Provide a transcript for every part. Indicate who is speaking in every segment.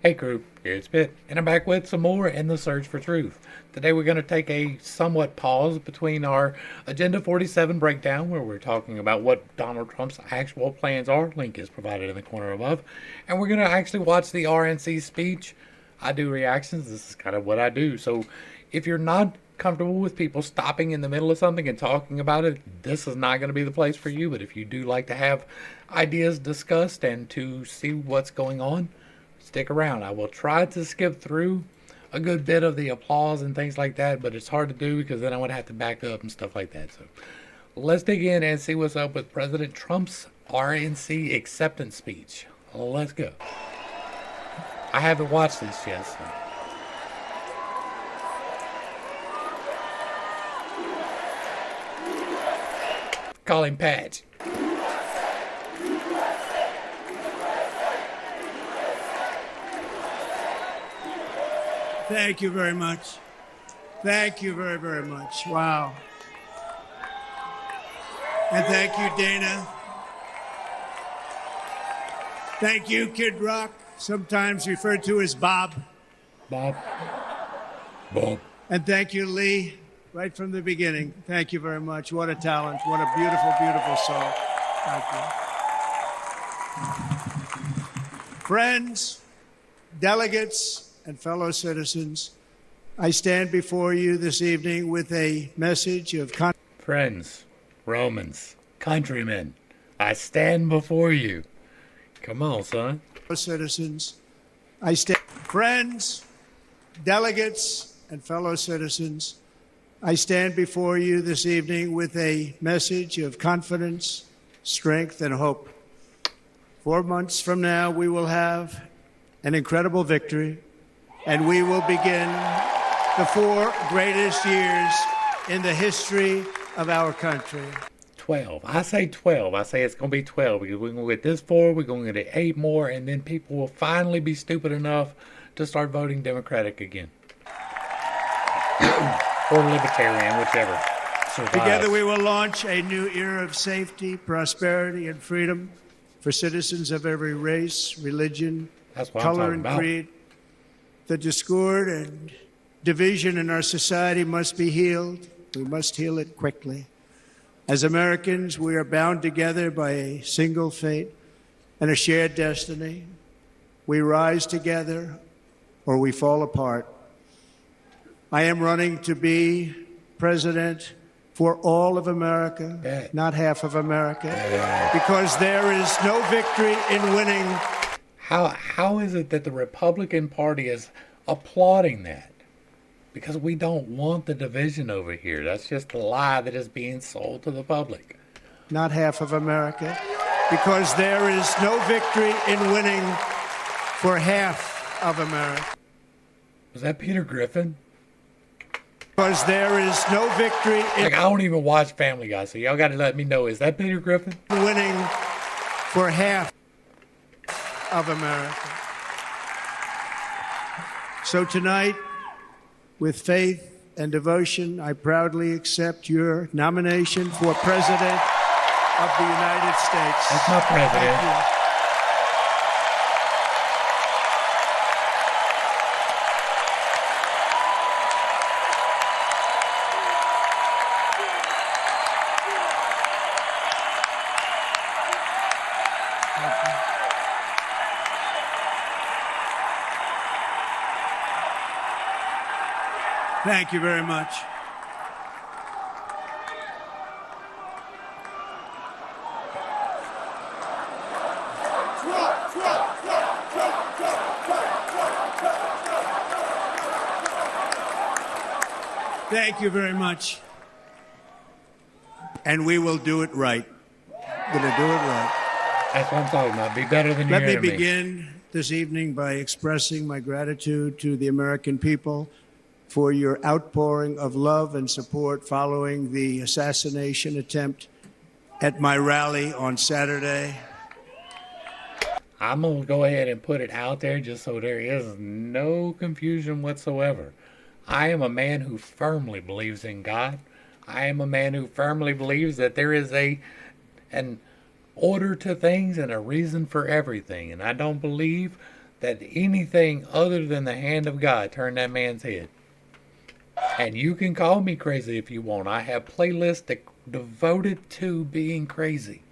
Speaker 1: Hey crew, it's Pitt, and I'm back with some more in the search for truth. Today we're going to take a somewhat pause between our Agenda 47 breakdown, where we're talking about what Donald Trump's actual plans are. Link is provided in the corner above. And we're going to actually watch the RNC speech. I do reactions. This is kind of what I do. So if you're not comfortable with people stopping in the middle of something and talking about it, this is not going to be the place for you. But if you do like to have ideas discussed and to see what's going on, stick around. I will try to skip through a good bit of the applause and things like that, but it's hard to do because then I would have to back up and stuff like that. So let's dig in and see what's up with President Trump's RNC acceptance speech. Let's go. I haven't watched this yet. So. Call him Patch.
Speaker 2: Thank you very much. Thank you very, very much. Wow. And thank you, Dana. Thank you, Kid Rock, sometimes referred to as Bob.
Speaker 1: Bob.
Speaker 2: And thank you, Lee, right from the beginning. Thank you very much. What a talent. What a beautiful, beautiful song. Thank you. Friends, delegates, and fellow citizens, I stand before you this evening with a message of
Speaker 1: Friends, Romans, countrymen, I stand before you. Come on, son.
Speaker 2: Citizens, I stand. Friends, delegates, and fellow citizens, I stand before you this evening with a message of confidence, strength, and hope. 4 months from now, we will have an incredible victory, and we will begin the 4 greatest years in the history of our country.
Speaker 1: 12. I say 12. I say it's going to be 12 because we're going to get this 4, we're going to get 8 more, and then people will finally be stupid enough to start voting Democratic again. Or Libertarian, whichever survives.
Speaker 2: Together we will launch a new era of safety, prosperity, and freedom for citizens of every race, religion, color, and creed. The discord and division in our society must be healed. We must heal it quickly. As Americans, we are bound together by a single fate and a shared destiny. We rise together or we fall apart. I am running to be president for all of America, not half of America, because there is no victory in winning.
Speaker 1: How is it that the Republican Party is applauding that? Because we don't want the division over here. That's just the lie that is being sold to the public.
Speaker 2: Not half of America, because there is no victory in winning for half of America.
Speaker 1: Was that Peter Griffin?
Speaker 2: Because there is no victory in...
Speaker 1: Like, I don't even watch Family Guy, so y'all got to let me know. Is that Peter Griffin?
Speaker 2: Winning for half of America. So tonight, with faith and devotion, I proudly accept your nomination for President of the United States.
Speaker 1: That's my president.
Speaker 2: Thank you. Thank you very much. Thank you very much. And we will do it right. We're going to do it right.
Speaker 1: That's what I'm talking about. Be better than your
Speaker 2: Let me
Speaker 1: enemy.
Speaker 2: begin this evening by expressing my gratitude to the American people for your outpouring of love and support following the assassination attempt at my rally on Saturday.
Speaker 1: I'm going to go ahead and put it out there just so there is no confusion whatsoever. I am a man who firmly believes in God. I am a man who firmly believes that there is an order to things and a reason for everything. And I don't believe that anything other than the hand of God turned that man's head. And you can call me crazy if you want. I have playlists devoted to being crazy.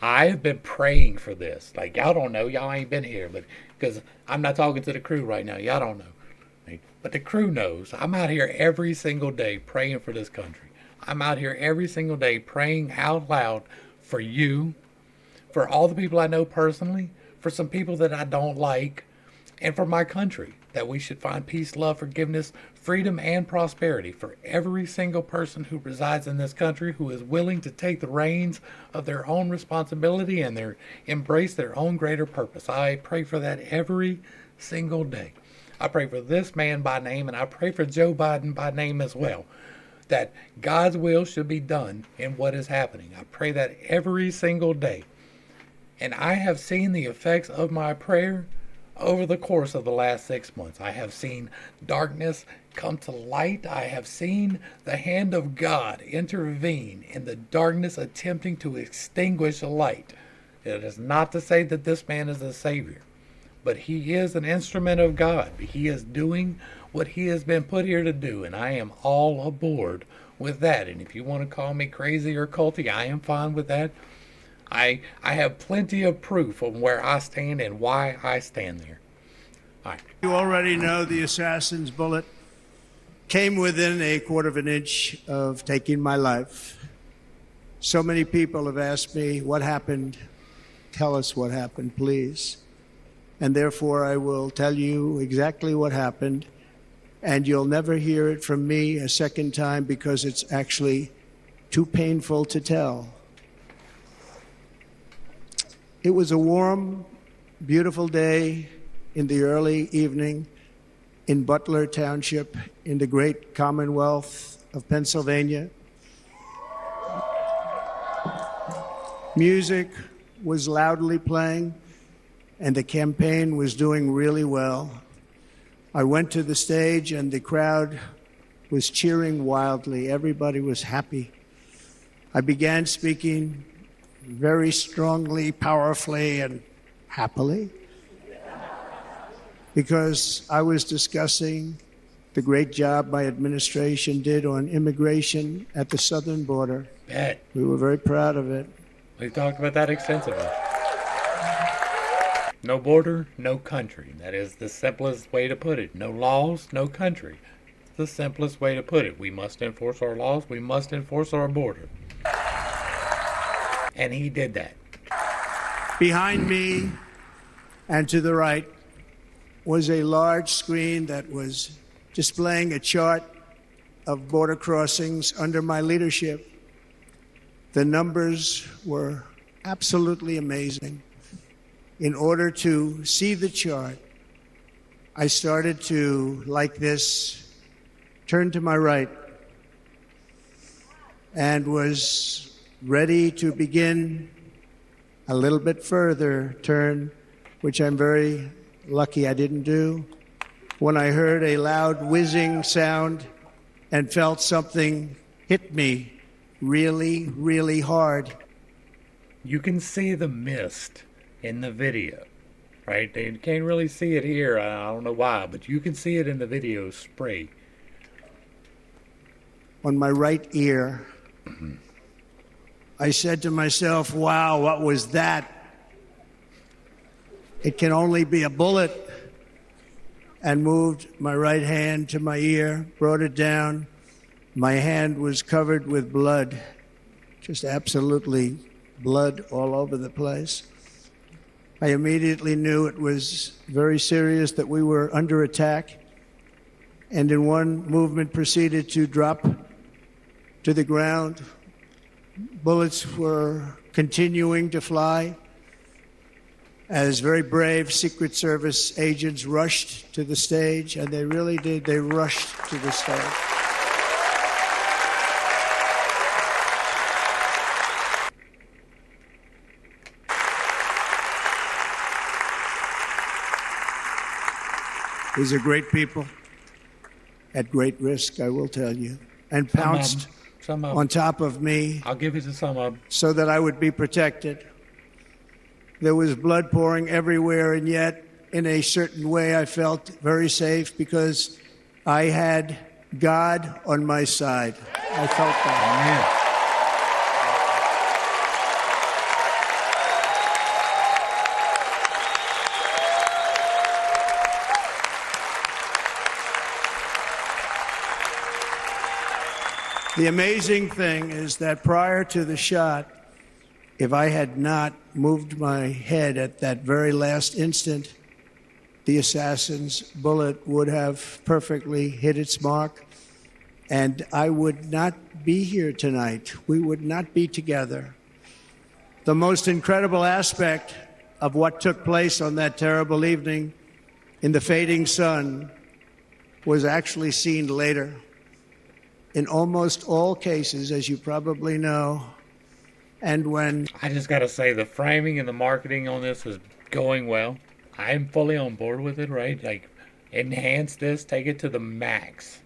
Speaker 1: I have been praying for this. Like, y'all don't know. Y'all ain't been here. But because I'm not talking to the crew right now. Y'all don't know. But the crew knows. I'm out here every single day praying for this country. I'm out here every single day praying out loud for you, for all the people I know personally, for some people that I don't like, and for my country, that we should find peace, love, forgiveness, freedom, and prosperity for every single person who resides in this country who is willing to take the reins of their own responsibility and embrace their own greater purpose. I pray for that every single day. I pray for this man by name, and I pray for Joe Biden by name as well, that God's will should be done in what is happening. I pray that every single day. And I have seen the effects of my prayer over the course of the last 6 months. I have seen darkness come to light. I have seen the hand of God intervene in the darkness, attempting to extinguish a light. It is not to say that this man is a savior, but he is an instrument of God. He is doing what he has been put here to do, and I am all aboard with that. And if you want to call me crazy or culty, I am fine with that. I have plenty of proof of where I stand and why I stand there. All right.
Speaker 2: You already know the assassin's bullet came within a quarter of an inch of taking my life. So many people have asked me, what happened? Tell us what happened, please. And therefore, I will tell you exactly what happened. And you'll never hear it from me a second time because it's actually too painful to tell. It was a warm, beautiful day in the early evening in Butler Township in the great Commonwealth of Pennsylvania. Music was loudly playing, and the campaign was doing really well. I went to the stage, and the crowd was cheering wildly. Everybody was happy. I began speaking very strongly, powerfully, and happily, because I was discussing the great job my administration did on immigration at the southern border.
Speaker 1: Bet.
Speaker 2: We were very proud of it.
Speaker 1: We've talked about that extensively. No border, no country. That is the simplest way to put it. No laws, no country. It's the simplest way to put it. We must enforce our laws. We must enforce our border. And he did that.
Speaker 2: Behind me and to the right was a large screen that was displaying a chart of border crossings under my leadership. The numbers were absolutely amazing. In order to see the chart, I started to, like this, turn to my right and was ready to begin a little bit further turn, which I'm very lucky I didn't do, when I heard a loud whizzing sound and felt something hit me really, really hard.
Speaker 1: You can see the mist in the video, right? You can't really see it here. I don't know why, but you can see it in the video spray.
Speaker 2: On my right ear, I said to myself, wow, what was that? It can only be a bullet. And moved my right hand to my ear, brought it down. My hand was covered with blood, just absolutely blood all over the place. I immediately knew it was very serious, that we were under attack, and in one movement proceeded to drop to the ground. Bullets were continuing to fly as very brave Secret Service agents rushed to the stage, and they really did. They rushed to the stage. These are great people at great risk, I will tell you, and pounced
Speaker 1: Some of
Speaker 2: on top of me
Speaker 1: I'll give you to some of them.
Speaker 2: so that I would be protected. There was blood pouring everywhere, and yet, in a certain way, I felt very safe because I had God on my side. I felt that.
Speaker 1: Amen.
Speaker 2: The amazing thing is that prior to the shot, if I had not moved my head at that very last instant, the assassin's bullet would have perfectly hit its mark, and I would not be here tonight. We would not be together. The most incredible aspect of what took place on that terrible evening in the fading sun was actually seen later. In almost all cases, as you probably know, and when...
Speaker 1: I just got to say, the framing and the marketing on this is going well. I'm fully on board with it, right? Like, enhance this, take it to the max.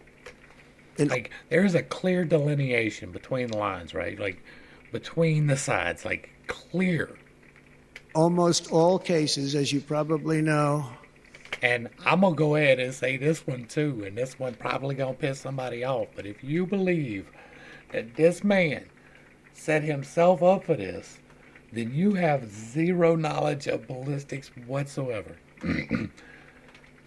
Speaker 1: Like, there's a clear delineation between the lines, right? Like, between the sides, like, clear.
Speaker 2: Almost all cases, as you probably know.
Speaker 1: And I'm going to go ahead and say this one too, and this one probably going to piss somebody off. But if you believe that this man set himself up for this, then you have zero knowledge of ballistics whatsoever.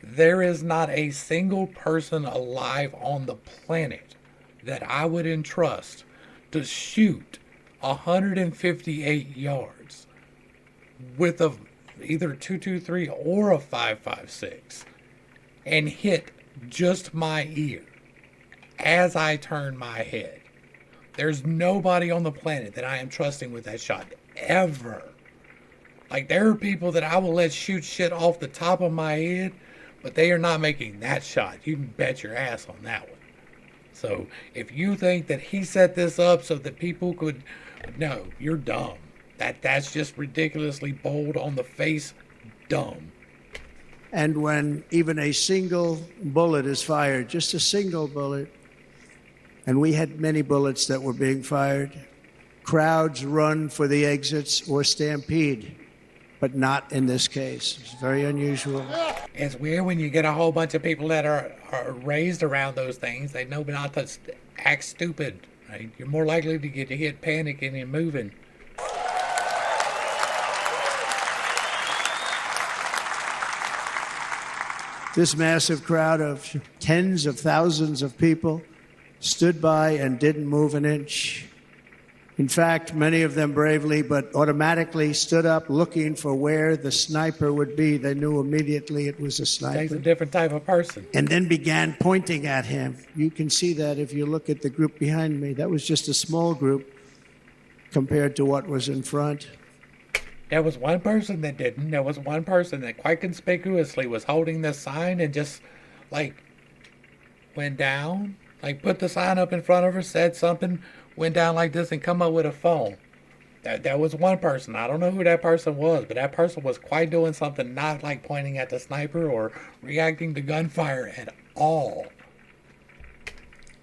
Speaker 1: There is not a single person alive on the planet that I would entrust to shoot 158 yards with a either 223 or a 5.56 and hit just my ear as I turn my head. There's nobody on the planet that I am trusting with that shot ever. Like, there are people that I will let shoot shit off the top of my head, but they are not making that shot. You can bet your ass on that one. So if you think that he set this up so that people could, no, you're dumb. That's just ridiculously bold on the face, dumb.
Speaker 2: And when even a single bullet is fired, just a single bullet, and we had many bullets that were being fired, crowds run for the exits or stampede, but not in this case. It's very unusual.
Speaker 1: It's weird when you get a whole bunch of people that are raised around those things. They know not to act stupid, right? You're more likely to get hit panicking and moving.
Speaker 2: This massive crowd of tens of thousands of people stood by and didn't move an inch. In fact, many of them bravely but automatically stood up looking for where the sniper would be. They knew immediately it was a sniper.
Speaker 1: He's a different type of person.
Speaker 2: And then began pointing at him. You can see that if you look at the group behind me. That was just a small group compared to what was in front.
Speaker 1: There was one person that didn't. There was one person that quite conspicuously was holding this sign and just, like, went down. Like, put the sign up in front of her, said something, went down like this, and come up with a phone. That was one person. I don't know who that person was, but that person was quite doing something, not like pointing at the sniper or reacting to gunfire at all.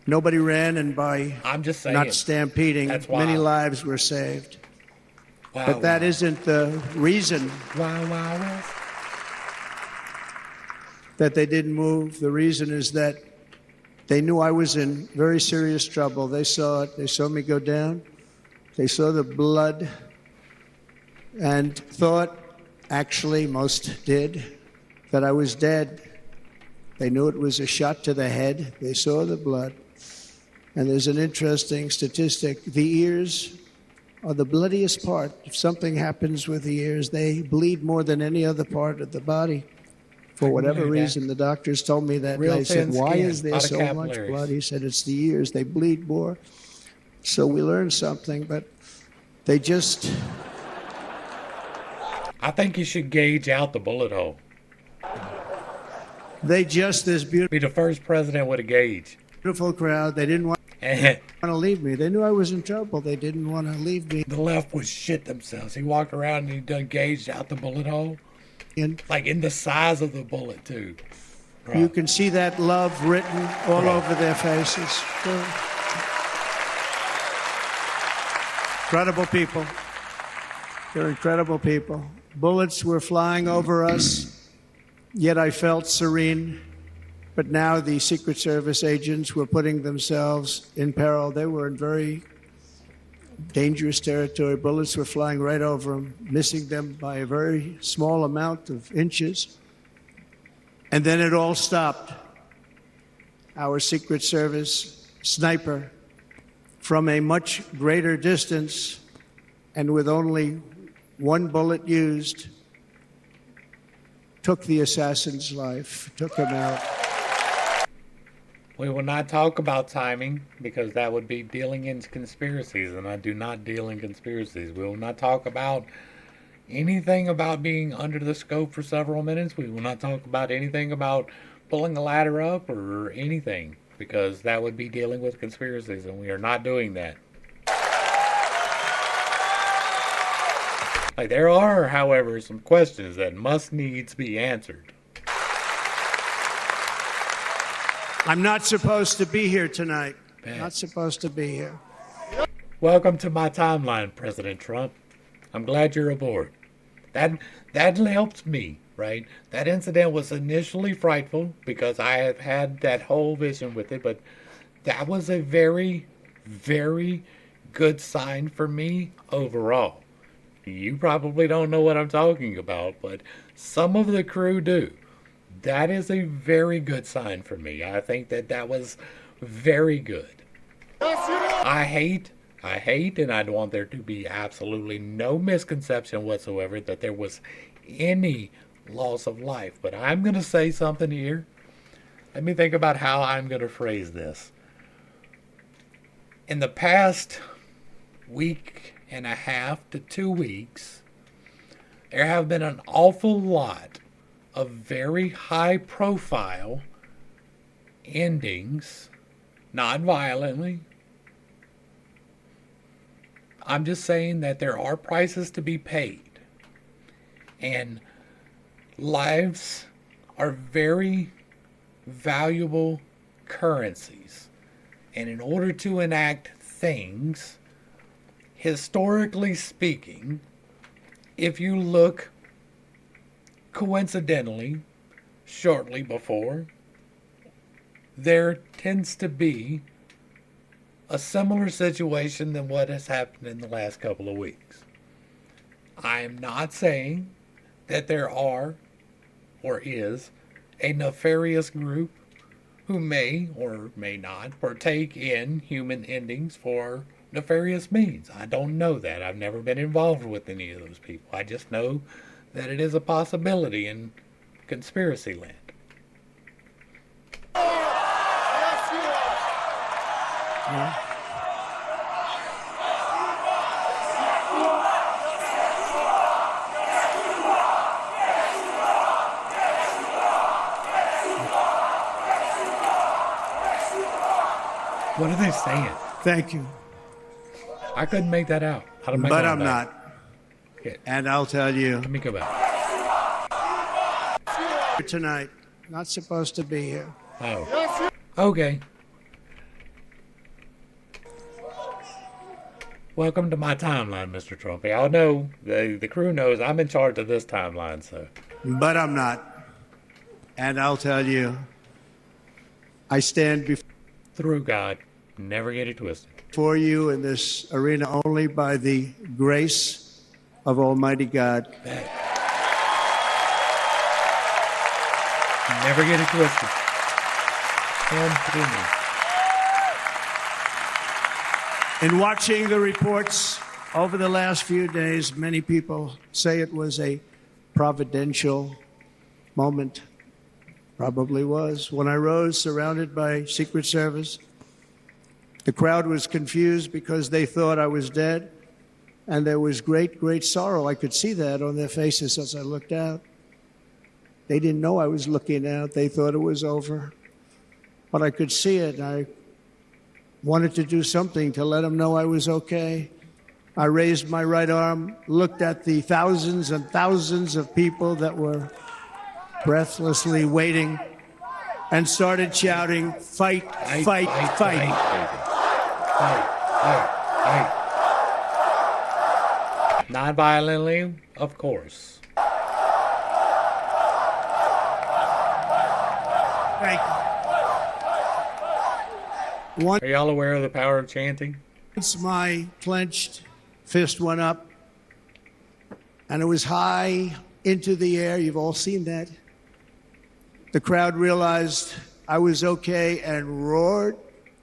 Speaker 2: Nobody ran, and by
Speaker 1: I'm just saying,
Speaker 2: not stampeding, many lives were saved.
Speaker 1: Wow,
Speaker 2: but that isn't the reason
Speaker 1: West.
Speaker 2: that they didn't move. The reason is that they knew I was in very serious trouble. They saw it. They saw me go down. They saw the blood and thought, actually most did, that I was dead. They knew it was a shot to the head. They saw the blood. And there's an interesting statistic. The ears are the bloodiest part. If something happens with the ears, they bleed more than any other part of the body. For whatever reason, the doctors told me that. I said, why is there so much blood? He said, it's the ears. They bleed more. So we learned something, but they just...
Speaker 1: I think you should gauge out the bullet hole.
Speaker 2: They just, this beautiful...
Speaker 1: Be the first president with a gauge.
Speaker 2: Beautiful crowd. They didn't want to leave me. They knew I was in trouble. They didn't want to leave me.
Speaker 1: The left would shit themselves. He walked around and he done gauged out the bullet hole. Like in the size of the bullet, too. Right.
Speaker 2: You can see that love written all over their faces. Incredible people. They're incredible people. Bullets were flying over us, yet I felt serene. But now the Secret Service agents were putting themselves in peril. They were in very dangerous territory. Bullets were flying right over them, missing them by a very small amount of inches. And then it all stopped. Our Secret Service sniper, from a much greater distance and with only one bullet used, took the assassin's life, took him out.
Speaker 1: We will not talk about timing because that would be dealing in conspiracies, and I do not deal in conspiracies. We will not talk about anything about being under the scope for several minutes. We will not talk about anything about pulling a ladder up or anything because that would be dealing with conspiracies, and we are not doing that. There are, however, some questions that must needs be answered.
Speaker 2: I'm not supposed to be here tonight. Not supposed to be here.
Speaker 1: Welcome to my timeline, President Trump. I'm glad you're aboard. That helps me, right? That incident was initially frightful because I have had that whole vision with it, but that was a very, very good sign for me overall. You probably don't know what I'm talking about, but some of the crew do. That is a very good sign for me. I think that was very good. I hate, and I want there to be absolutely no misconception whatsoever that there was any loss of life. But I'm going to say something here. Let me think about how I'm going to phrase this. In the past week and a half to 2 weeks, there have been an awful lot of very high profile endings, not violently. I'm just saying that there are prices to be paid. And lives are very valuable currencies. And in order to enact things, historically speaking, if you look coincidentally, shortly before, there tends to be a similar situation than what has happened in the last couple of weeks. I am not saying that there are or is a nefarious group who may or may not partake in human endings for nefarious means. I don't know that. I've never been involved with any of those people. I just know that it is a possibility in conspiracy land.
Speaker 2: Yeah.
Speaker 1: What are they saying?
Speaker 2: Thank you.
Speaker 1: I couldn't make that out.
Speaker 2: But I'm not.
Speaker 1: Okay.
Speaker 2: And I'll tell you.
Speaker 1: Let me go back.
Speaker 2: Tonight, not supposed to be here.
Speaker 1: Oh. Okay. Welcome to my timeline, Mr. Trump. Y'all know, the crew knows I'm in charge of this timeline, so.
Speaker 2: But I'm not. And I'll tell you, I stand
Speaker 1: through God. Never get it twisted.
Speaker 2: Before you in this arena only by the grace of Almighty God.
Speaker 1: Never get it twisted. Continue.
Speaker 2: In watching the reports over the last few days, many people say it was a providential moment. Probably was. When I rose, surrounded by Secret Service, the crowd was confused because they thought I was dead, and there was great, great sorrow. I could see that on their faces as I looked out. They didn't know I was looking out. They thought it was over. But I could see it, and I wanted to do something to let them know I was okay. I raised my right arm, looked at the thousands and thousands of people that were breathlessly waiting, and started shouting, "Fight, fight, fight."
Speaker 1: Fight. Not violently, of course.
Speaker 2: Thank you.
Speaker 1: Are y'all aware of the power of chanting?
Speaker 2: Once my clenched fist went up, and it was high into the air. You've all seen that. The crowd realized I was okay and roared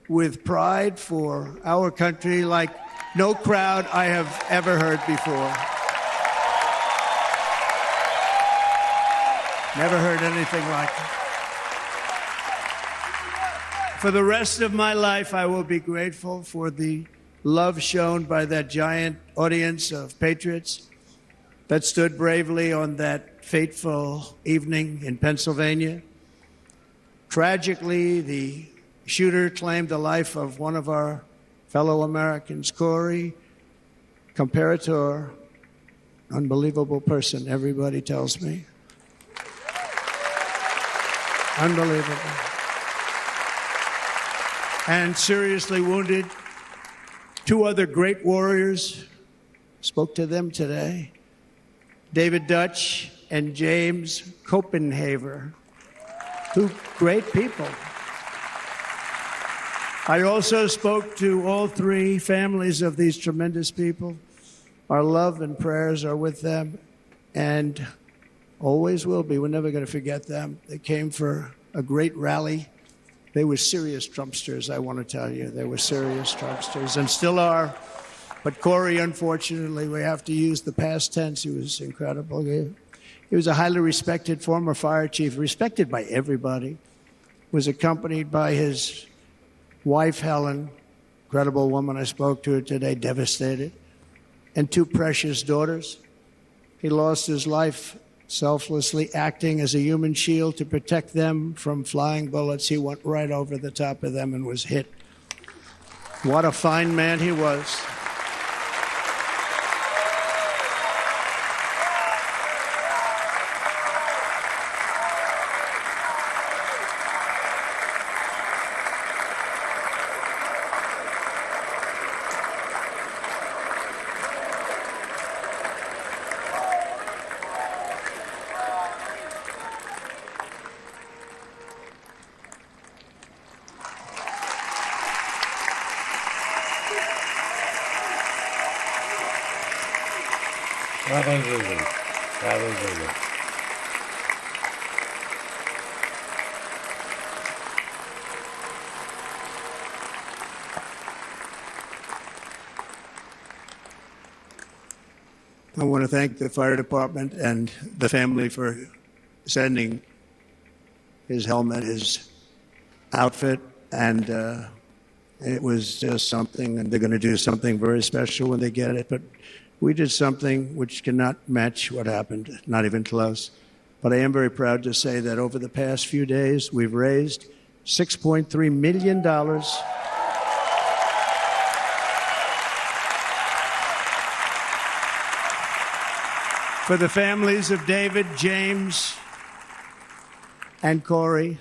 Speaker 2: with pride for our country like no crowd I have ever heard before. Never heard anything like it. For the rest of my life, I will be grateful for the love shown by that giant audience of patriots that stood bravely on that fateful evening in Pennsylvania. Tragically, the shooter claimed the life of one of our fellow Americans, Corey, comparator, unbelievable person, everybody tells me. Unbelievable. And seriously wounded. Two other great warriors, spoke to them today, David Dutch and James Copenhaver. Two great people. I also spoke to all three families of these tremendous people. Our love and prayers are with them and always will be. We're never going to forget them. They came for a great rally. They were serious Trumpsters, I want to tell you. They were serious Trumpsters and still are. But Corey, unfortunately, we have to use the past tense. He was incredible. He was a highly respected former fire chief, respected by everybody. Was accompanied by his wife, Helen, incredible woman. I spoke to her today, devastated, and two precious daughters. He lost his life selflessly acting as a human shield to protect them from flying bullets. He went right over the top of them and was hit. What a fine man he was.
Speaker 1: Bravo, Zulu. Bravo, Zulu.
Speaker 2: I want to thank the fire department and the family for sending his helmet, his outfit, and it was just something, and they're going to do something very special when they get it. But we did something which cannot match what happened, not even close. But I am very proud to say that over the past few days, we've raised $6.3 million for the families of David, James, and Corey,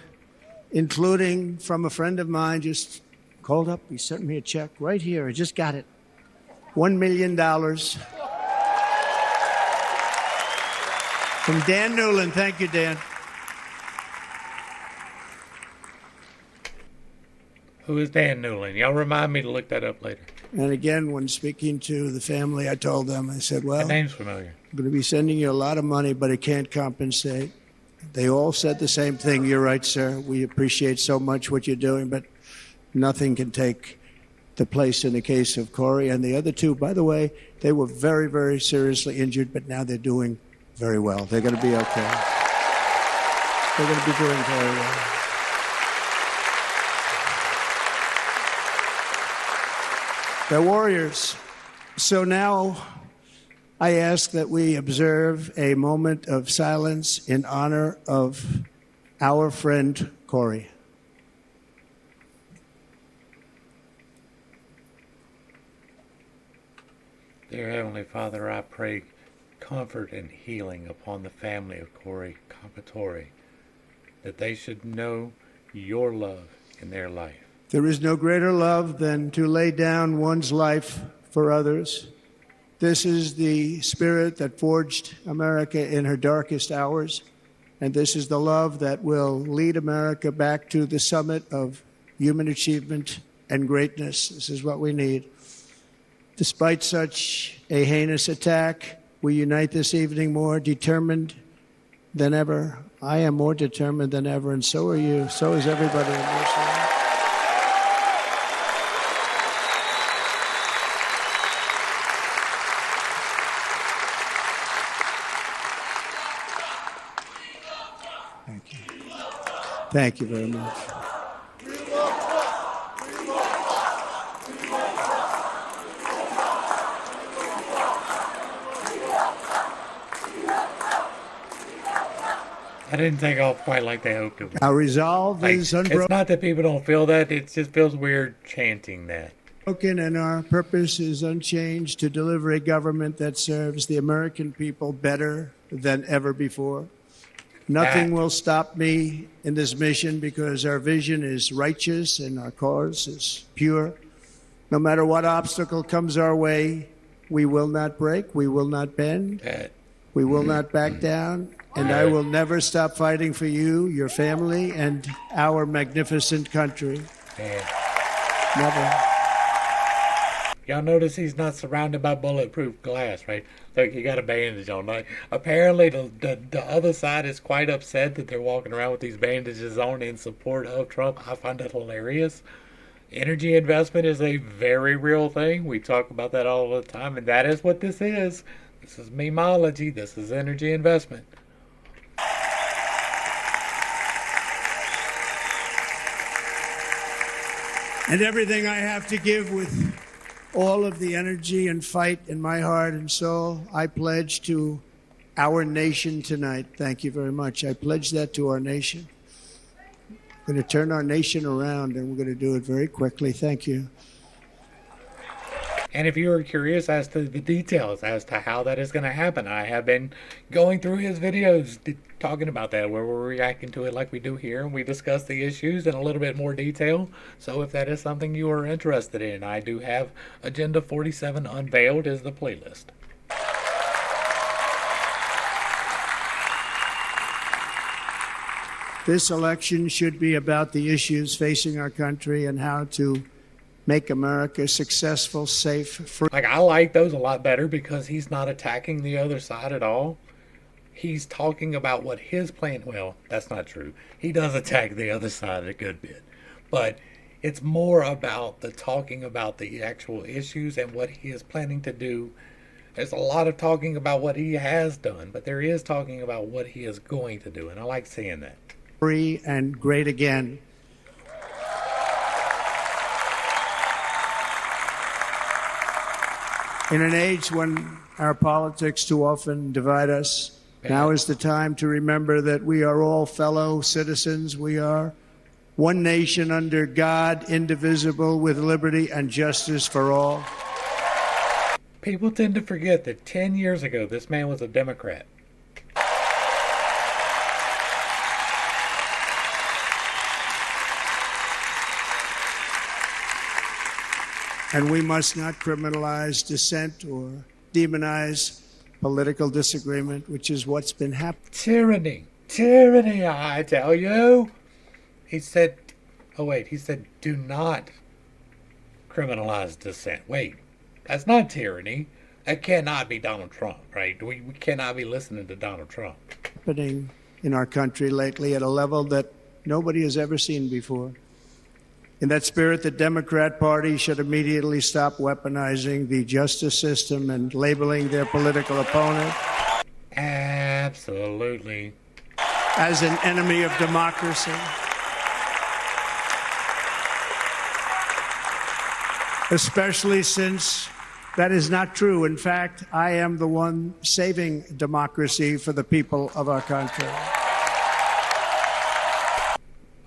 Speaker 2: including from a friend of mine just called up. He sent me a check right here. I just got it. $1 million from Dan Newland. Thank you, Dan.
Speaker 1: Who is Dan Newland? Y'all remind me to look that up later.
Speaker 2: And again, when speaking to the family, I told them, I said, well,
Speaker 1: that name's familiar.
Speaker 2: I'm going to be sending you a lot of money, but it can't compensate. They all said the same thing. You're right, sir. We appreciate so much what you're doing, but nothing can take the place in the case of Corey. And the other two, by the way, they were very, very seriously injured, but now they're doing very well. They're going to be okay. They're going to be doing very well. They're warriors. So now I ask that we observe a moment of silence in honor of our friend Corey.
Speaker 1: Dear Heavenly Father, I pray comfort and healing upon the family of Corey Compatore, that they should know your love in their life.
Speaker 2: There is no greater love than to lay down one's life for others. This is the spirit that forged America in her darkest hours. And this is the love that will lead America back to the summit of human achievement and greatness. This is what we need. Despite such a heinous attack, we unite this evening more determined than ever. I am more determined than ever, and so are you. So is everybody in this room. Thank you. Thank you very much.
Speaker 1: I didn't take off quite like they hoped it would.
Speaker 2: Our resolve is unbroken.
Speaker 1: It's not that people don't feel that. It just feels weird chanting that.
Speaker 2: And our purpose is unchanged to deliver a government that serves the American people better than ever before. Nothing will stop me in this mission because our vision is righteous and our cause is pure. No matter what obstacle comes our way, we will not break, we will not bend, we will not back down, and I will never stop fighting for you, your family, and our magnificent country. Never.
Speaker 1: Y'all notice he's not surrounded by bulletproof glass, right? Look, he got a bandage on. Like, apparently, the other side is quite upset that they're walking around with these bandages on in support of Trump. I find that hilarious. Energy investment is a very real thing. We talk about that all the time, and that is what this is. This is memology. This is energy investment.
Speaker 2: And everything I have to give with all of the energy and fight in my heart and soul, I pledge to our nation tonight. Thank you very much. I pledge that to our nation. We're going to turn our nation around, and we're going to do it very quickly. Thank you.
Speaker 1: And if you are curious as to the details as to how that is going to happen, I have been going through his videos talking about that, where we're reacting to it like we do here, and we discuss the issues in a little bit more detail. So if that is something you are interested in, I do have Agenda 47 Unveiled is the playlist.
Speaker 2: This election should be about the issues facing our country and how to make America successful, safe, free.
Speaker 1: Like, I like those a lot better because he's not attacking the other side at all. He's talking about what his plan, well, that's not true. He does attack the other side a good bit. But it's more about the talking about the actual issues and what he is planning to do. There's a lot of talking about what he has done, but there is talking about what he is going to do, and I like seeing that.
Speaker 2: Free and great again. In an age when our politics too often divide us, now is the time to remember that we are all fellow citizens. We are one nation under God, indivisible, with liberty and justice for all.
Speaker 1: People tend to forget that 10 years ago, this man was a Democrat.
Speaker 2: And we must not criminalize dissent or demonize political disagreement, which is what's been happening.
Speaker 1: Tyranny. Tyranny, I tell you. He said, do not criminalize dissent. Wait, that's not tyranny. That cannot be Donald Trump, right? We cannot be listening to Donald Trump.
Speaker 2: Happening in our country lately at a level that nobody has ever seen before. In that spirit, the Democrat Party should immediately stop weaponizing the justice system and labeling their political opponent
Speaker 1: Absolutely.
Speaker 2: as an enemy of democracy. Especially since that is not true. In fact, I am the one saving democracy for the people of our country.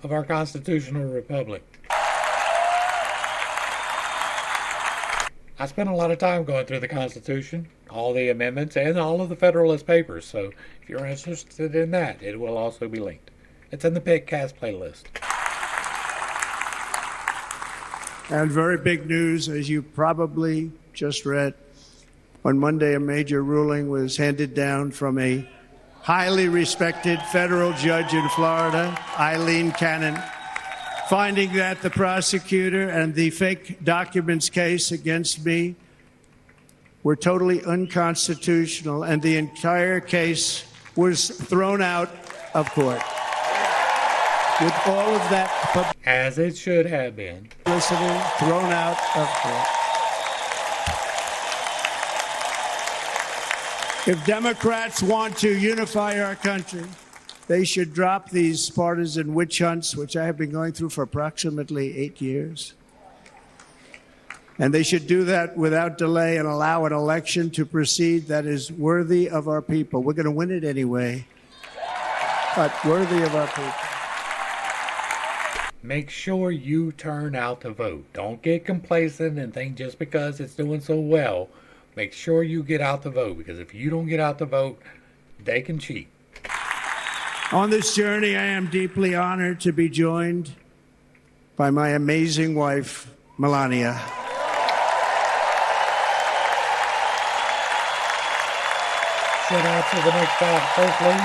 Speaker 1: Of our constitutional republic. I spent a lot of time going through the Constitution, all the amendments, and all of the Federalist Papers, so if you're interested in that, it will also be linked. It's in the Pitcast playlist.
Speaker 2: And very big news, as you probably just read, On Monday, a major ruling was handed down from a highly respected federal judge in Florida, Eileen Cannon, finding that the prosecutor and the fake documents case against me were totally unconstitutional, and the entire case was thrown out of court. With all of that
Speaker 1: as it should have been,
Speaker 2: publicity thrown out of court. If Democrats want to unify our country, they should drop these partisan witch hunts, which I have been going through for approximately 8 years. And they should do that without delay and allow an election to proceed that is worthy of our people. We're going to win it anyway, but worthy of our people.
Speaker 1: Make sure you turn out to vote. Don't get complacent and think just because it's doing so well. Make sure you get out to vote, because if you don't get out to vote, they can cheat.
Speaker 2: On this journey, I am deeply honored to be joined by my amazing wife, Melania.
Speaker 1: Sit out to the next First Lady.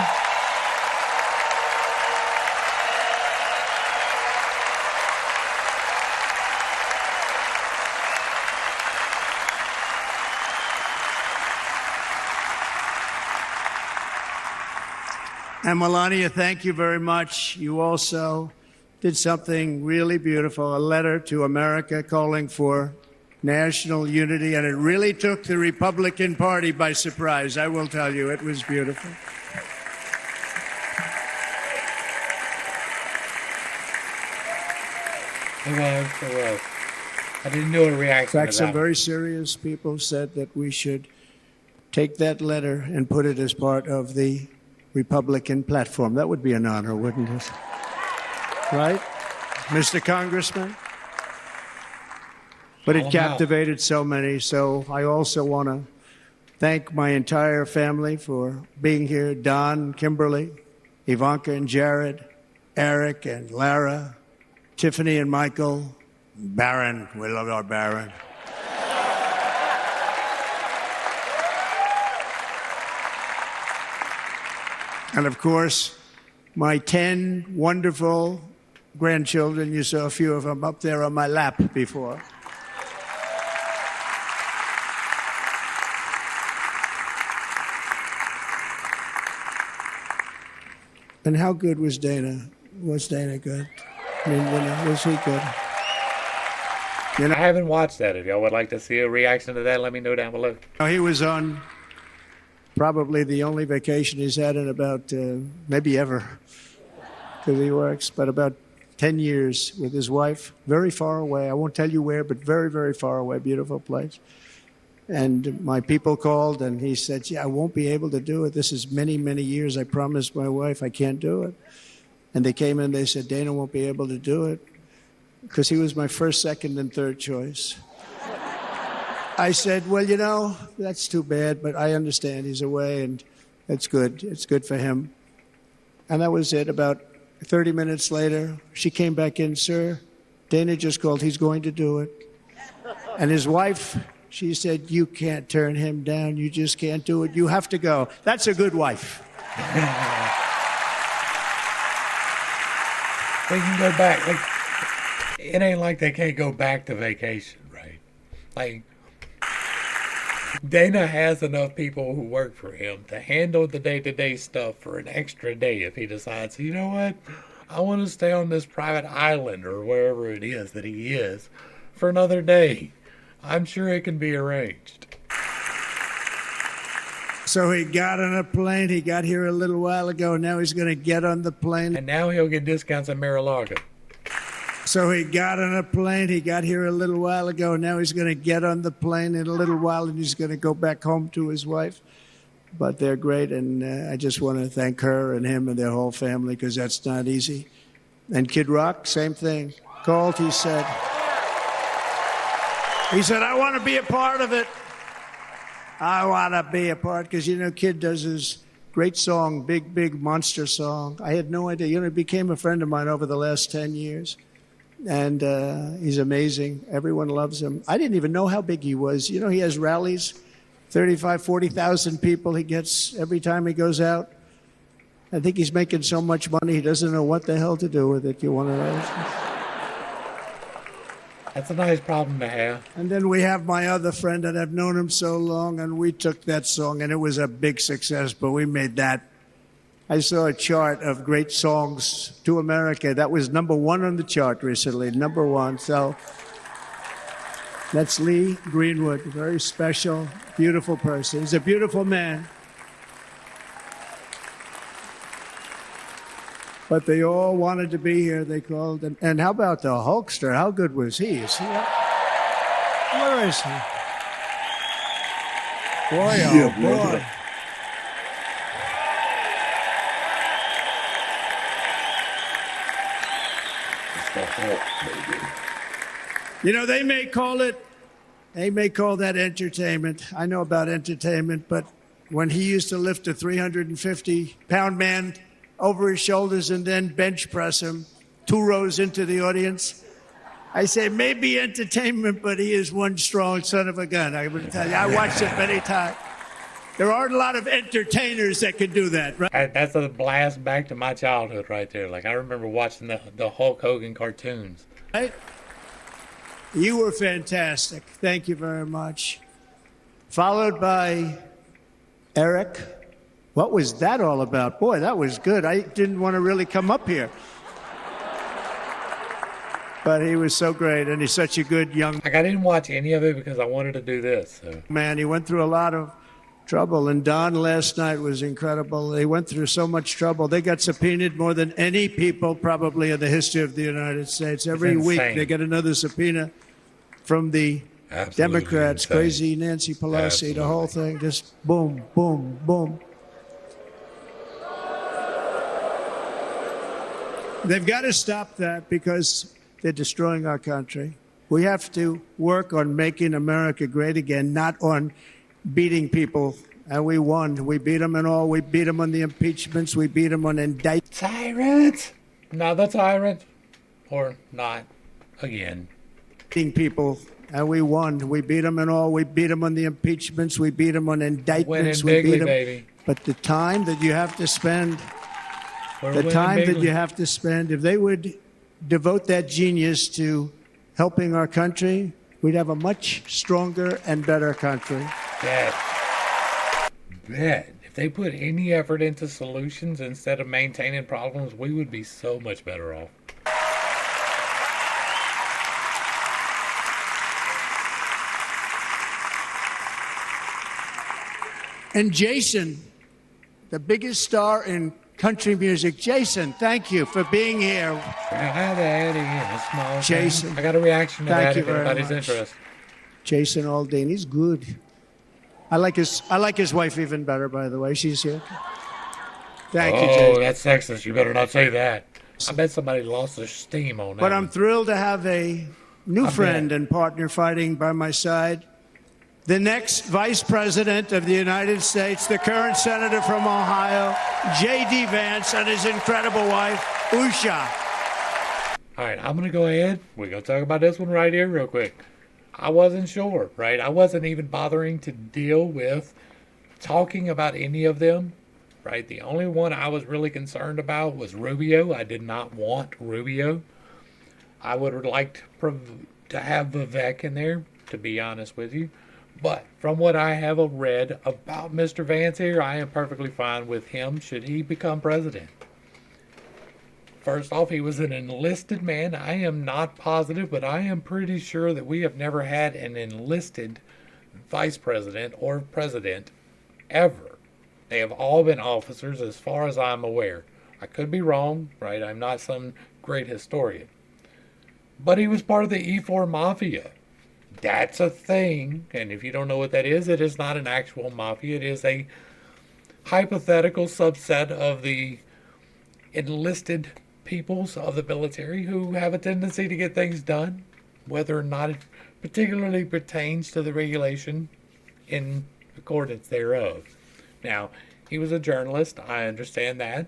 Speaker 2: And Melania, thank you very much. You also did something really beautiful, a letter to America calling for national unity, and it really took the Republican Party by surprise. I will tell you, it was beautiful.
Speaker 1: It was. I didn't know a reaction.
Speaker 2: In fact, some very serious people said that we should take that letter and put it as part of the Republican platform. That would be an honor, wouldn't it? Right, Mr. Congressman? But it captivated so many, so I also want to thank my entire family for being here. Don, Kimberly, Ivanka and Jared, Eric and Lara, Tiffany and Michael, Barron. We love our Barron. And of course, my 10 wonderful grandchildren. You saw a few of them up there on my lap before. And how good was Dana? Was Dana good? I mean, was he good?
Speaker 1: I haven't watched that. If y'all would like to see a reaction to that, let me know down below.
Speaker 2: He was on probably the only vacation he's had in about, maybe ever, because he works, but about 10 years with his wife, very far away. I won't tell you where, but very, very far away, beautiful place. And my people called, and he said, I won't be able to do it. This is many, many years. I promised my wife I can't do it. And they came in, they said, Dana won't be able to do it, because he was my first, second, and third choice. I said, well, that's too bad, but I understand he's away, and it's good. It's good for him. And that was it. About 30 minutes later, she came back in, sir, Dana just called. He's going to do it. And his wife, she said, you can't turn him down. You just can't do it. You have to go. That's a good wife.
Speaker 1: They can go back. It ain't like they can't go back to vacation, right? Like, Dana has enough people who work for him to handle the day-to-day stuff for an extra day if he decides, you know what, I want to stay on this private island or wherever it is that he is for another day. I'm sure it can be arranged.
Speaker 2: So he got on a plane. He got here a little while ago. Now he's going to get on the plane.
Speaker 1: And now he'll get discounts at Mar-a-Lago.
Speaker 2: So he got on a plane. He got here a little while ago. Now he's going to get on the plane in a little while, and he's going to go back home to his wife. But they're great, and I just want to thank her and him and their whole family, because that's not easy. And Kid Rock, same thing. Called, he said, I want to be a part of it. I want to be a part, because, Kid does his great song, Big, Big Monster song. I had no idea. He became a friend of mine over the last 10 years. And he's amazing. Everyone loves him. I didn't even know how big he was. He has rallies 40,000 people he gets every time he goes out. I think he's making so much money he doesn't know what the hell to do with it. You want to know?
Speaker 1: That's a nice problem to have.
Speaker 2: And then we have my other friend that I've known him so long, and we took that song, and it was a big success, but we made that. I saw a chart of great songs to America. That was #1 on the chart recently, #1. So that's Lee Greenwood, a very special, beautiful person. He's a beautiful man. But they all wanted to be here. They called. And how about the Hulkster? How good was he? Is he up? Where is he? Boy, oh boy. You know, they may call that entertainment. I know about entertainment, but when he used to lift a 350-pound man over his shoulders and then bench press him 2 rows into the audience, I say maybe entertainment, but he is one strong son of a gun. I would tell you, I watched it many times. There aren't a lot of entertainers that can do that, right?
Speaker 1: That's a blast back to my childhood right there. Like, I remember watching the Hulk Hogan cartoons.
Speaker 2: Right? You were fantastic. Thank you very much. Followed by Eric. What was that all about? Boy, that was good. I didn't want to really come up here. But he was so great, and he's such a good young
Speaker 1: Like, I didn't watch any of it because I wanted to do this. So.
Speaker 2: man. He went through a lot of trouble, and Don last night was incredible. They went through so much trouble. They got subpoenaed more than any people probably in the history of the United States. Every week they get another subpoena from the Democrats, insane. Crazy Nancy Pelosi, Absolutely. The whole thing, just boom, boom, boom. They've got to stop that because they're destroying our country. We have to work on making America great again, not on beating people. And we won. We beat them and all. We beat them on the impeachments. We beat them on indictments.
Speaker 1: Tyrant! Not the tyrant. Or not. Again.
Speaker 2: Beating people. And we won. We beat them and all. We beat them on the impeachments. We beat them on indictments.
Speaker 1: We beat them.
Speaker 2: Baby. But the time that you have to spend... if they would devote that genius to helping our country, we'd have a much stronger and better country.
Speaker 1: Bet. If they put any effort into solutions instead of maintaining problems, we would be so much better off.
Speaker 2: And Jason, the biggest star in country music. Jason, thank you for being here.
Speaker 1: Jason. I got a reaction to that if anybody's interested.
Speaker 2: Jason Aldean, he's good. I like his wife even better, by the way. She's here. Thank you, Jason.
Speaker 1: Oh, that's sexist. You better not say that. I bet somebody lost their steam on that.
Speaker 2: But I'm thrilled to have a new friend and partner fighting by my side. The next Vice President of the United States, the current Senator from Ohio, J.D. Vance, and his incredible wife, Usha.
Speaker 1: All right, I'm going to go ahead. We're going to talk about this one right here real quick. I wasn't sure, right? I wasn't even bothering to deal with talking about any of them, right? The only one I was really concerned about was Rubio. I did not want Rubio. I would have liked to have Vivek in there, to be honest with you. But from what I have read about Mr. Vance here, I am perfectly fine with him should he become president. First off, he was an enlisted man. I am not positive, but I am pretty sure that we have never had an enlisted vice president or president ever. They have all been officers as far as I'm aware. I could be wrong, right? I'm not some great historian. But he was part of the E4 Mafia. That's a thing, and if you don't know what that is, it is not an actual mafia. It is a hypothetical subset of the enlisted peoples of the military who have a tendency to get things done, whether or not it particularly pertains to the regulation in accordance thereof. Now, he was a journalist. I understand that.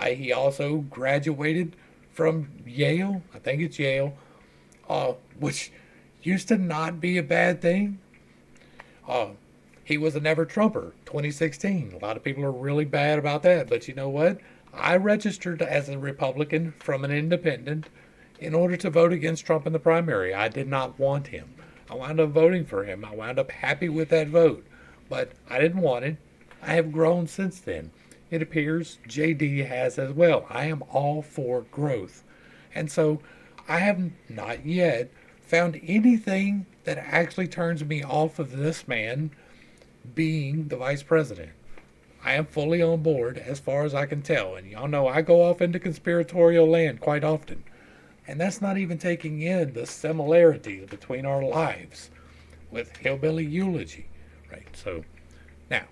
Speaker 1: He also graduated from Yale. I think it's Yale, which used to not be a bad thing. He was a never Trumper, 2016. A lot of people are really bad about that. But you know what? I registered as a Republican from an independent in order to vote against Trump in the primary. I did not want him. I wound up voting for him. I wound up happy with that vote. But I didn't want it. I have grown since then. It appears JD has as well. I am all for growth. And so I have not yet found anything that actually turns me off of this man being the vice president. I am fully on board as far as I can tell. And y'all know I go off into conspiratorial land quite often. And that's not even taking in the similarities between our lives with Hillbilly Eulogy. Right, so now.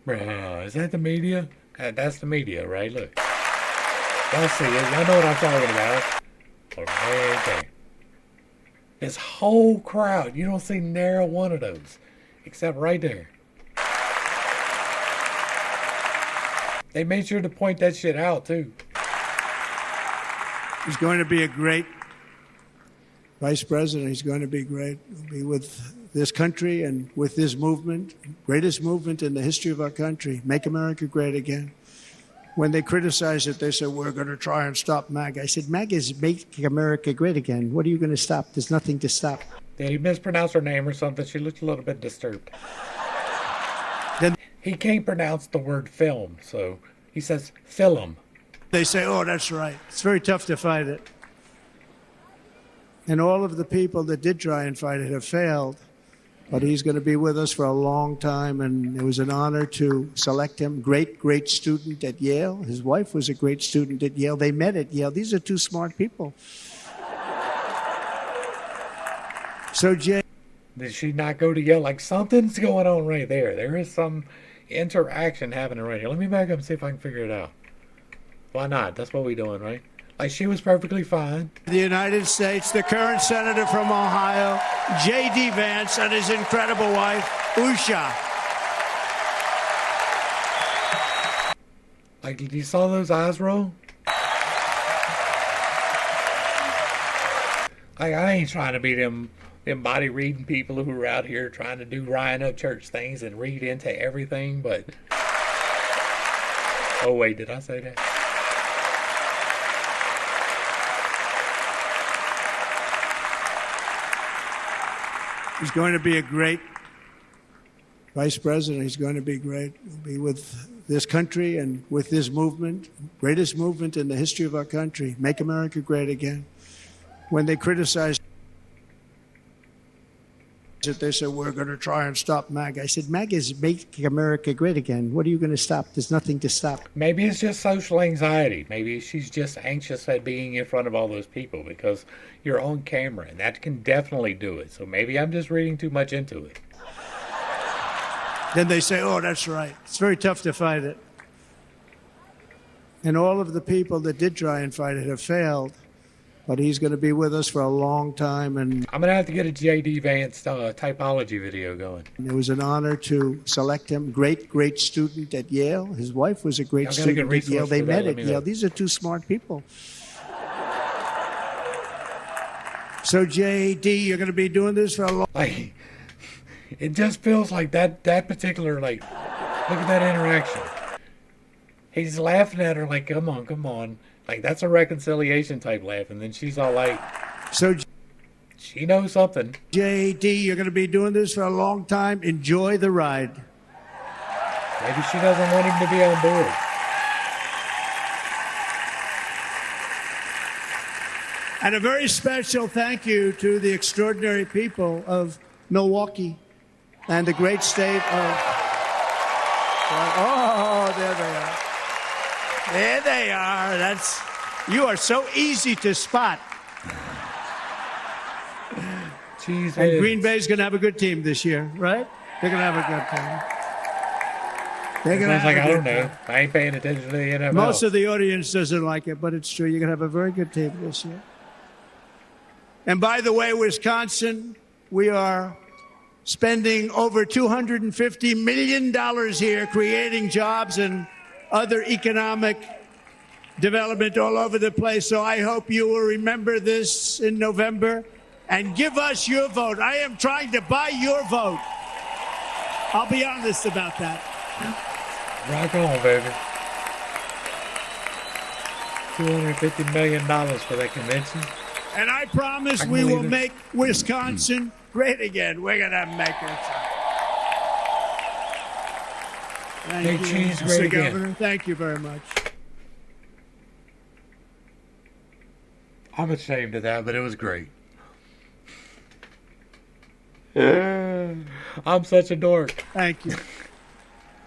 Speaker 1: Bruh, is that the media? That's the media, right? Look. Y'all see it. Y'all know what I'm talking about. Right there. This whole crowd, you don't see nary one of those. Except right there. They made sure to point that shit out, too.
Speaker 2: He's going to be a great vice president. He's going to be great. He'll be with this country and with this movement, greatest movement in the history of our country, Make America Great Again. When they criticized it, they said, we're going to try and stop MAGA. I said, MAGA is Make America Great Again. What are you going to stop? There's nothing to stop.
Speaker 1: Did he mispronounce her name or something? She looked a little bit disturbed.
Speaker 2: Then
Speaker 1: he can't pronounce the word film, so he says film.
Speaker 2: They say, oh, that's right. It's very tough to fight it. And all of the people that did try and fight it have failed. But he's going to be with us for a long time, and it was an honor to select him. Great student at Yale. His wife was a great student at Yale. They met at Yale. These are two smart people. So, Jay.
Speaker 1: Did she not go to Yale? Like, something's going on right there. There is some interaction happening right here. Let me back up and see if I can figure it out. Why not? That's what we're doing, right? Like, she was perfectly fine.
Speaker 2: The United States, the current senator from Ohio, J.D. Vance, and his incredible wife, Usha.
Speaker 1: Like, you saw those eyes roll? Like, I ain't trying to be them body reading people who are out here trying to do Ryan Upchurch things and read into everything, but... Oh, wait, did I say that?
Speaker 2: He's going to be a great vice president. He's going to be great. He'll be with this country and with this movement, greatest movement in the history of our country, Make America Great Again. When they criticized it, they said, we're going to try and stop MAGA. I said, MAGA is Make America Great Again. What are you going to stop? There's nothing to stop.
Speaker 1: Maybe it's just social anxiety. Maybe she's just anxious at being in front of all those people because you're on camera, and that can definitely do it. So maybe I'm just reading too much into it.
Speaker 2: Then they say, oh, that's right. It's very tough to fight it. And all of the people that did try and fight it have failed. But he's going to be with us for a long time. And
Speaker 1: I'm going to have to get a J.D. Vance typology video going.
Speaker 2: It was an honor to select him. Great student at Yale. His wife was a great student at Yale. They met at Yale. These are two smart people. So, J.D., you're going to be doing this for a long time.
Speaker 1: Like, it just feels like that particular, like, look at that interaction. He's laughing at her like, come on. Like, that's a reconciliation type laugh. And then she's all like,
Speaker 2: so
Speaker 1: she knows something.
Speaker 2: J.D., you're going to be doing this for a long time. Enjoy the ride.
Speaker 1: Maybe she doesn't want him to be on board.
Speaker 2: And a very special thank you to the extraordinary people of Milwaukee and the great state of... Oh, there they are. There they are. You are so easy to spot.
Speaker 1: Jesus.
Speaker 2: And Green Bay's going to have a good team this year, right? They're going to have a good team. They're going to have
Speaker 1: I don't know. I ain't paying attention to the NFL.
Speaker 2: Most of the audience doesn't like it, but it's true. You're going to have a very good team this year. And by the way, Wisconsin, we are spending over $250 million here, creating jobs and other economic development all over the place. So I hope you will remember this in November and give us your vote. I am trying to buy your vote. I'll be honest about that.
Speaker 1: Rock on, baby. $250 million for that convention.
Speaker 2: And I promise we will make Wisconsin great again. We're going to make it. Thank you, Mr. Governor. Thank you very much.
Speaker 1: I'm ashamed of that, but it was great. I'm such a dork.
Speaker 2: Thank you.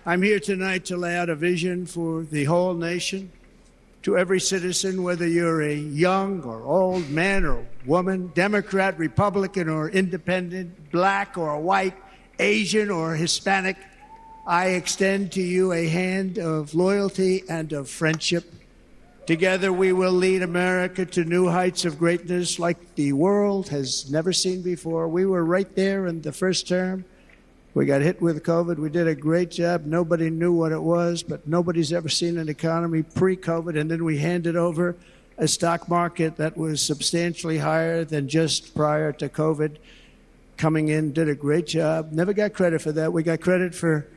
Speaker 2: I'm here tonight to lay out a vision for the whole nation. To every citizen, whether you're a young or old man or woman, Democrat, Republican, or independent, black or white, Asian or Hispanic, I extend to you a hand of loyalty and of friendship. Together we will lead America to new heights of greatness like the world has never seen before. We were right there in the first term. We got hit with COVID. We did a great job. Nobody knew what it was, but nobody's ever seen an economy pre-COVID. And then we handed over a stock market that was substantially higher than just prior to COVID. Coming in, did a great job. Never got credit for that. We got credit for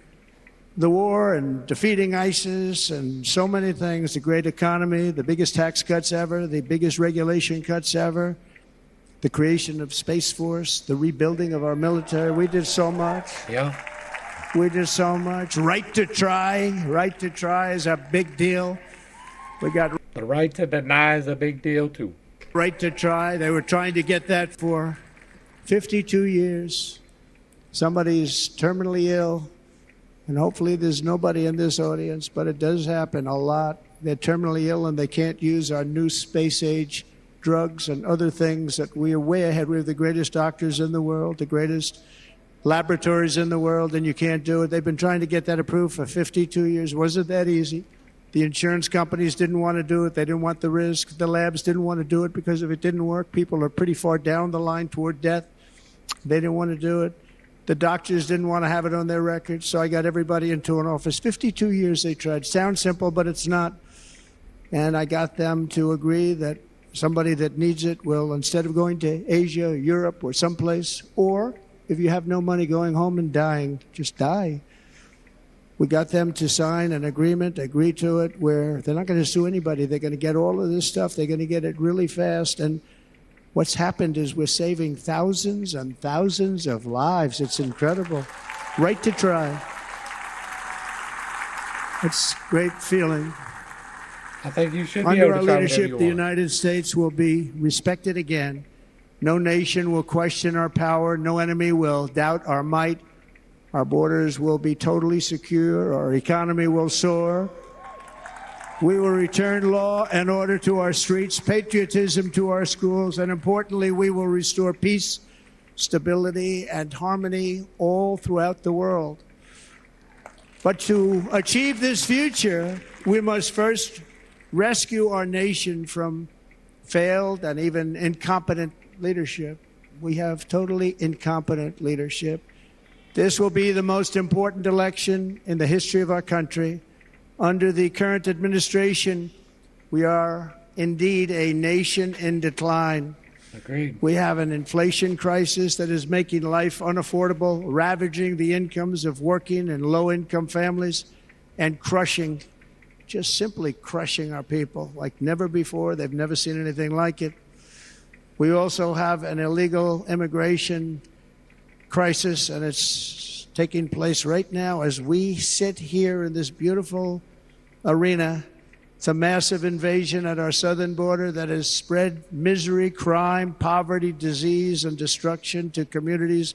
Speaker 2: the war and defeating ISIS and so many things. The great economy, the biggest tax cuts ever, the biggest regulation cuts ever. The creation of Space Force, the rebuilding of our military. We did so much.
Speaker 1: Yeah.
Speaker 2: We did so much. Right to try. Right to try is a big deal. We got
Speaker 1: the right to deny is a big deal, too.
Speaker 2: Right to try. They were trying to get that for 52 years. Somebody's terminally ill, and hopefully there's nobody in this audience, but it does happen a lot. They're terminally ill, and they can't use our new space-age drugs and other things that we are way ahead. We have the greatest doctors in the world, the greatest laboratories in the world, and you can't do it. They've been trying to get that approved for 52 years. Wasn't that easy? The insurance companies didn't want to do it. They didn't want the risk. The labs didn't want to do it because if it didn't work, people are pretty far down the line toward death. They didn't want to do it. The doctors didn't want to have it on their records, so I got everybody into an office. 52 years they tried. Sounds simple, but it's not. And I got them to agree that somebody that needs it will, instead of going to Asia or Europe or someplace, or if you have no money, going home and dying, just die. We got them to sign an agreement, agree to it, where they're not going to sue anybody. They're going to get all of this stuff. They're going to get it really fast. And what's happened is we're saving thousands and thousands of lives. It's incredible. Right to try. It's a great feeling.
Speaker 1: I think you should be
Speaker 2: Under
Speaker 1: able
Speaker 2: our
Speaker 1: to try
Speaker 2: leadership, the United States will be respected again. No nation will question our power. No enemy will doubt our might. Our borders will be totally secure. Our economy will soar. We will return law and order to our streets, patriotism to our schools, and importantly, we will restore peace, stability, and harmony all throughout the world. But to achieve this future, we must first rescue our nation from failed and even incompetent leadership. We have totally incompetent leadership. This will be the most important election in the history of our country. Under the current administration, we are indeed a nation in decline.
Speaker 1: Agreed.
Speaker 2: We have an inflation crisis that is making life unaffordable, ravaging the incomes of working and low-income families, and crushing, just simply crushing our people like never before. They've never seen anything like it. We also have an illegal immigration crisis, and it's taking place right now as we sit here in this beautiful arena. It's a massive invasion at our southern border that has spread misery, crime, poverty, disease, and destruction to communities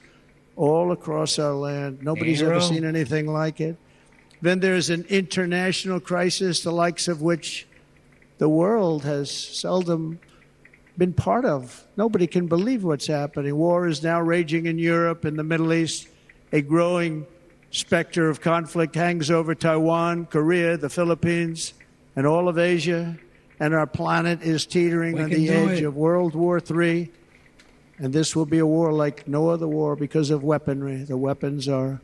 Speaker 2: all across our land. Nobody's ever seen anything like it. Then there's an international crisis, the likes of which the world has seldom been part of. Nobody can believe what's happening. War is now raging in Europe and the Middle East. A growing specter of conflict hangs over Taiwan, Korea, the Philippines, and all of Asia. And our planet is teetering on the edge of World War III. And this will be a war like no other war because of weaponry. The weapons are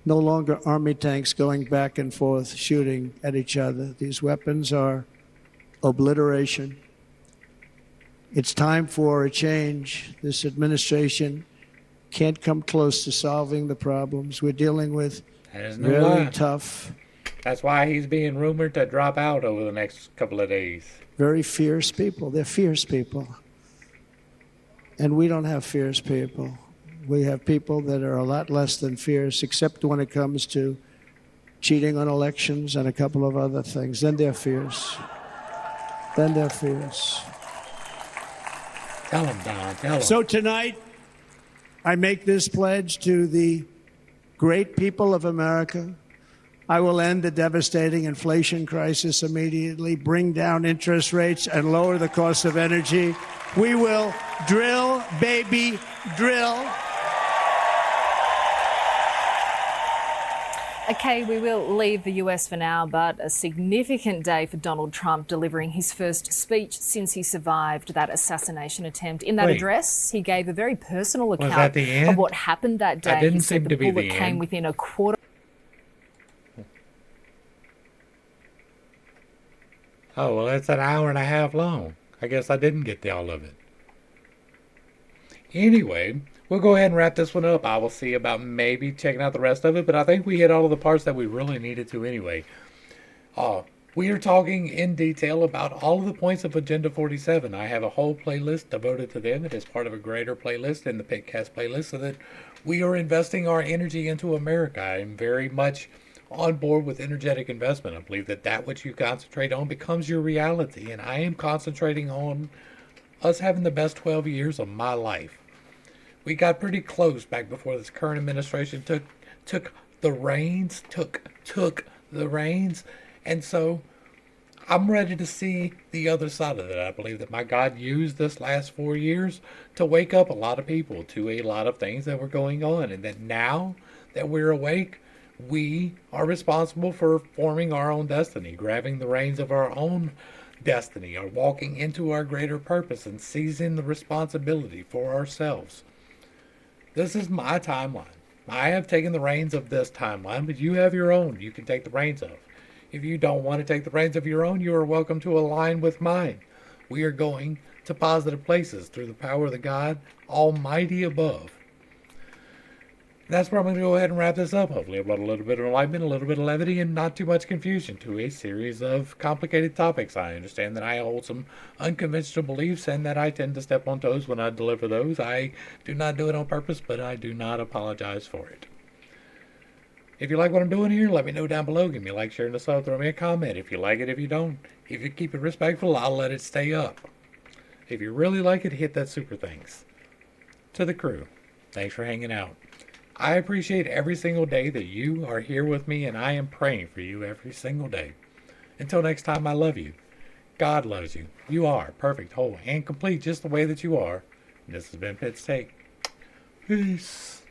Speaker 2: no longer army tanks going back and forth shooting at each other. These weapons are obliteration. It's time for a change. This administration can't come close to solving the problems. We're dealing with very tough.
Speaker 1: That's why he's being rumored to drop out over the next couple of days.
Speaker 2: Very fierce people. They're fierce people. And we don't have fierce people. We have people that are a lot less than fierce, except when it comes to cheating on elections and a couple of other things. Then they're fierce. Then they're fierce.
Speaker 1: Tell him, Don. Tell him.
Speaker 2: So tonight, I make this pledge to the great people of America. I will end the devastating inflation crisis immediately, bring down interest rates, and lower the cost of energy. We will drill, baby, drill.
Speaker 3: Okay, we will leave the US for now, but a significant day for Donald Trump delivering his first speech since he survived that assassination attempt. In that address, he gave a very personal account of what happened that day.
Speaker 1: That didn't
Speaker 3: he said
Speaker 1: seem to be the
Speaker 3: bullet came
Speaker 1: end.
Speaker 3: within a quarter.
Speaker 1: Oh, well, it's an hour and a half long. I guess I didn't get all of it. Anyway, we'll go ahead and wrap this one up. I will see about maybe checking out the rest of it, but I think we hit all of the parts that we really needed to anyway. We are talking in detail about all of the points of Agenda 47. I have a whole playlist devoted to them. It is part of a greater playlist in the Pitcast playlist so that we are investing our energy into America. I am very much on board with energetic investment. I believe that which you concentrate on becomes your reality, and I am concentrating on us having the best 12 years of my life. We got pretty close back before this current administration took the reins, and so I'm ready to see the other side of it. I believe that my God used this last 4 years to wake up a lot of people to a lot of things that were going on, and that now that we're awake, we are responsible for forming our own destiny, grabbing the reins of our own destiny, or walking into our greater purpose and seizing the responsibility for ourselves. This is my timeline. I have taken the reins of this timeline, but you have your own you can take the reins of. If you don't want to take the reins of your own, you are welcome to align with mine. We are going to positive places through the power of the God Almighty above. That's where I'm going to go ahead and wrap this up. Hopefully I've brought a little bit of enlightenment, a little bit of levity, and not too much confusion to a series of complicated topics. I understand that I hold some unconventional beliefs and that I tend to step on toes when I deliver those. I do not do it on purpose, but I do not apologize for it. If you like what I'm doing here, let me know down below. Give me a like, share, and a sub. Throw me a comment if you like it. If you don't, if you keep it respectful, I'll let it stay up. If you really like it, hit that super thanks. To the crew, thanks for hanging out. I appreciate every single day that you are here with me, and I am praying for you every single day. Until next time, I love you. God loves you. You are perfect, whole, and complete just the way that you are. And this has been Pitt's Take. Peace.